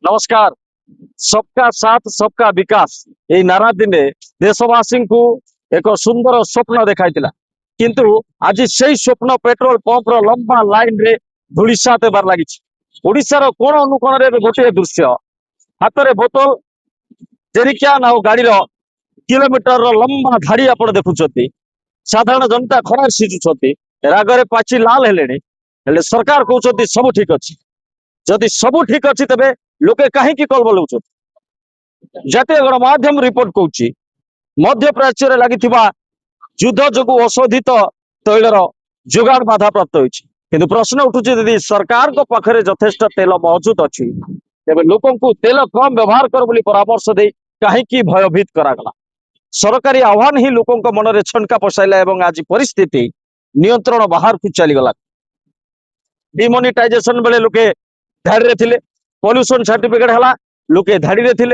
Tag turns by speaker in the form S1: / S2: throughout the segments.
S1: नमस्कार। सबका साथ सबका विकास यही नारा दिने देशवासी को एक सुंदर स्वप्न देखाई किंतु आज से स्वप्न पेट्रोल पंप लंबा लाइन रे धूलिसात हेबार लगी। ओडिशार कोण अनुकोण गोटे दृश्य हाथ में बोतल जेरिक्यान आ गाड़ी किलोमीटर लंबा धाड़ी आप देखुं। साधारण जनता खरार सीझुंट रागरे पाची लाल हेले सरकार कहते सब ठीक अच्छी। जदि सब ठीक अच्छी तेरे लोके कहीं कल बोलाऊं। जातीय गणमाध्यम रिपोर्ट कौच मध्य प्राच्य लगी युद्ध जो अशोधित तैलर जोगाण बाधा प्राप्त हो। प्रश्न उठुची सरकार पाखे यथेष्ट तेल मौजूद अच्छी तेज लोक तेल कम व्यवहार कर बोली परामर्श दे कहीं भयभीत करागला। सरकारी आह्वान ही लोकों मन में छनका पसाइला और आज परिस्थिति नियंत्रण बाहर को चलीगला। डिमोनिटाइजेशन बेले लोके धाड़ी थे, पॉल्यूशन सर्टिफिकेट है लोके धाड़ी थे,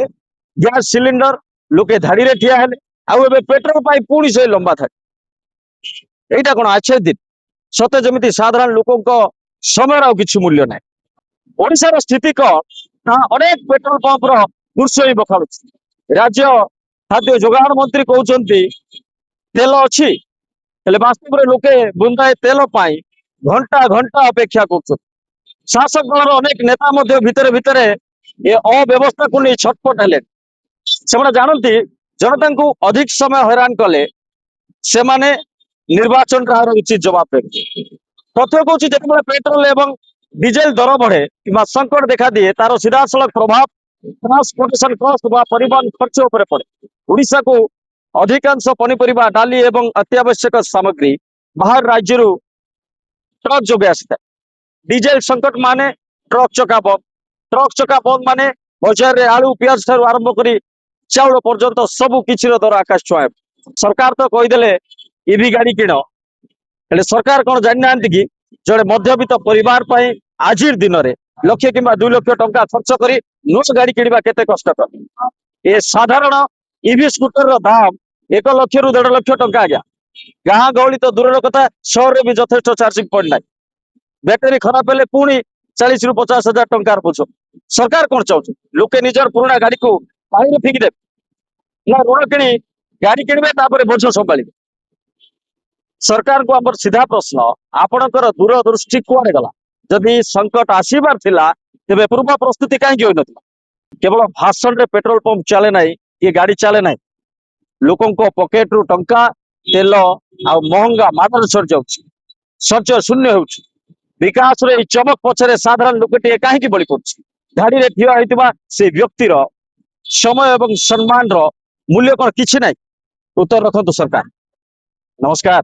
S1: गैस सिलिंडर लोके धाड़ी ठिया हेले आउ पेट्रोल पाई पुणी से लंबा था। यहाँ कौन अच्छे दिन सते जमी साधारण लोकों समय आ कि मूल्य ना। ओडिशार स्थिति कौन अनेक पेट्रोल पंप दृश्य ही बखाड़। राज्य खाद्य जोगाण मंत्री कहते तेल अच्छी वास्तव में लोके बुंदाए तेल पाई घंटा घंटा अपेक्षा कर। शासक दल अनेक नेता भितर भितर ये अव्यवस्था को नहीं छटपट हेले से जानती जनता को अधिक समय हैरान कले से माने निर्वाचन उचित जवाब देते। तथ्य कौन जो पेट्रोल एवं डीजेल दर बढ़े कि संकट देखा दिए तार सीधा सड़क प्रभाव ट्रांसपोर्टेशन कॉस्ट व परिवहन खर्च उपरे पड़े। ओडिशा को अधिकांश पनीपरिया डाली एवं अत्यावश्यक सामग्री बाहर राज्य ट्रक जोगे आसी। डीजेल संकट माने ट्रक चका बंद माने बजार में आलू पियाज ठार आरंभ कर चाउल पर्यंत सबू किसी दर आकाश छुआ। सरकार तो कहीदे ईवी गाड़ी किण हेले सरकार कौन जाना कि जड़े मध्यवित्त परिवार आज दिन में लक्षे कि 2 लाख टंका खर्च कर नुआ गाड़ी किणवा केते कष्टकर। ये साधारण ईवी स्कूटर दाम 1 लाख रु 1.5 लाख टंका। आज्ञा गाँ गहली तो दूर कथा सहर में भी यथेष्ट चार्जिंग पॉइंट ना। बैटेरी खराब हेले पुणी 40 रु 50 हजार टंकार बुझ। सरकार कौन चाहूँ लोके निजर पुराना गाड़ी को पानी फिंगिदे ना ऋण कि गाड़ी किणवे बोझ संभा। सरकार को आम सीधा प्रश्न आपणकर दूरदृष्टि कुआड़े गला। जदि संकट आसबार थिला तेबे पूर्व प्रस्तुति कहीं होता। केवल भाषण रे पेट्रोल पंप चले ना ये गाड़ी चले ना लोकों पॉकेट रु टंका तेल आ महंगा मादल सर जाऊँ संचय शून्य हो। विकास रे चमक पछरे साधारण लोकटे कहीं बलि पड़ुछि। धाड़ी रे ठिया होइतिबा से व्यक्तिर समय एवं सम्मान रो मूल्य कौन किछि नै। उत्तर रखंतु सरकार। नमस्कार।